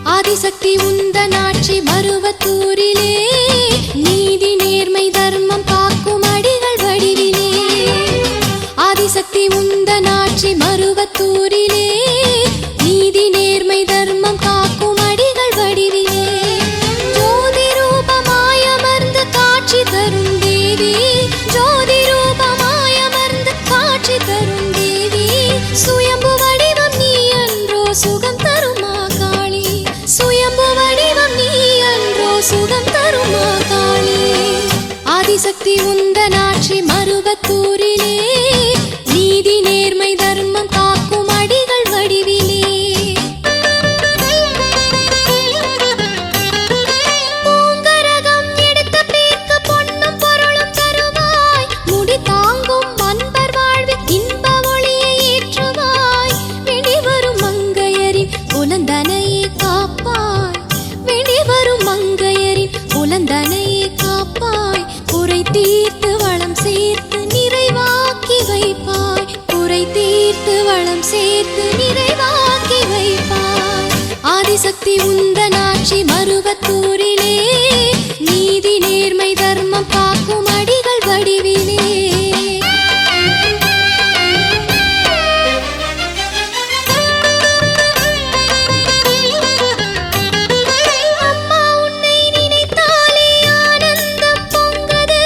ஆதிசக்தி உந்தன் ஆட்சி மருவத்தூரிலே, நீதி நேர்மை தர்மம் காக்கும் அடிகள் வடிவிலே. ஆதிசக்தி உந்தன் ஆட்சி மருவத்தூரிலே, நீதி நேர்மை தர்மம் காக்கும் அடிகள் வடிவிலே. ஜோதி ரூபமாய் அமர்ந்து காட்சி தரும் தேவி, ஜோதி ரூபமாய் அமர்ந்து காட்சி தரும் தேவி. சுயம்பு வடிவம் நீ அன்றோ சுகம் தருமா காளி, சுயம்பு வடிவம் நீ அன்றோ சுகம் தருமா காளி. ஆதிசக்தி உந்தன் ஆட்சி மருவத்தூரிலே, நீதி நேர்மை தர்மம் காக்கும் அடிகள் வடிவிலே. பூங்கரகம் எடுத்த பேர்க்கு பொன்னும் பொருளும் தருவாய், முடி தாங்கும் அன்பர் வாழ்வில் இன்ப ஒளியை ஏற்றுவாய். வெளிவரும் மங்கையரின் புலந்தனையே காப்பாய், வெளிவரும் மங்கையரின் புலந்தனையே காப்பாய். குறை தீர்த்து வளம் சேர்த்து நிறைவாக்கி வைப்பாய், குறை தீர்த்து வளம் சேர்த்து நிறைவாக்கி வைப்பாய். ஆதிசக்தி உந்தன் ஆட்சி மருவத்தூரிலே, நீதி நேர்மை தர்மம் காக்கும் அடிகள் வடிவிலே. அம்மா உன்னை நினைத்தாலே ஆனந்தம் பொங்குது,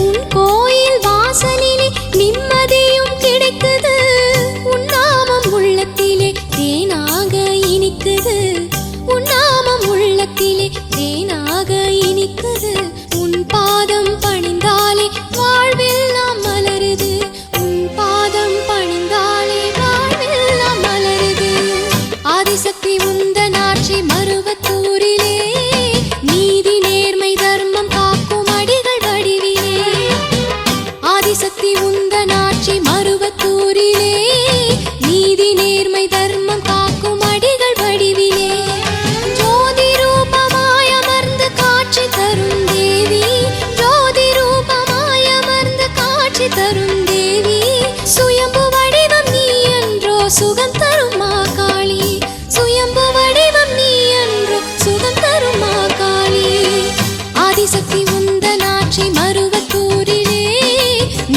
உன் கோயில் வாசலிலே நிம்மதியும் கிடைக்குது. உன் நாமம் உள்ளத்திலே தேனாக இனிக்குது, உன் நாமம் உள்ளத்திலே தேனாக இனிக்குது. உன் பாதம் பணிந்தாலே வாழ்வெல்லாம் மலருது, உன் பாதம் பணிந்தாலே வாழ்வெல்லாம் மலருது. ஆதிசக்தி உந்தன் ஆட்சி மருவத்தூரிலே, நீதி நேர்மை தர்மம் காக்கும் அடிகள் வடிவிலே. ஆதிசக்தி உந்தன் ஆட்சி மருவத்தூரிலே, நீதி நேர்மை தர்மம் காக்கும் அடிகள் வடிவிலே. ஜோதி ரூபமாய் அமர்ந்து காட்சி தரும் தேவி, ஜோதி ரூபமாய் அமர்ந்து காட்சி தரும் தேவி. சுயம்பு வடிவம் நீ அன்றோ சுகம் தருமா காளி, சுயம்பு வடிவம் நீ அன்றோ சுகம் தருமா காளி. ஆதிசக்தி உந்தன் ஆட்சி மருவத்தூரிலே,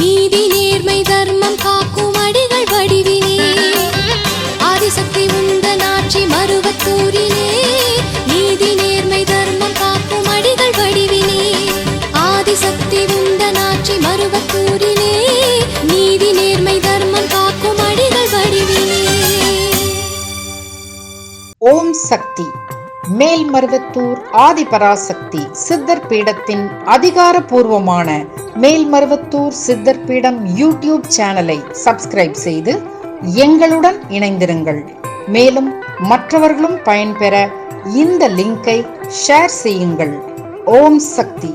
நீதி நேர்மை தர்மம் காக்கும் அடிகள் வடிவிலே. ஆதிசக்தி உந்தன் ஆட்சி மருவத்தூரிலே, நீதி நேர்மை தர்மம் காக்கும் அடிகள் வடிவிலே. ஆதிசக்தி உந்தன் ஆட்சி மருவத்தூரிலே, நீதி நேர்மை தர்மம் காக்கும் அடிகள் வடிவிலே. ஓம் சக்தி. மேல்மருவத்தூர் ஆதிபராசக்தி சித்தர் பீடத்தின் அதிகாரபூர்வமான மேல்மருவத்தூர் சித்தர் பீடம் யூடியூப் சேனலை சப்ஸ்கிரைப் செய்து எங்களுடன் இணைந்திருங்கள். மேலும் மற்றவர்களும் பயன்பெற இந்த லிங்கை ஷேர் செய்யுங்கள். ஓம் சக்தி.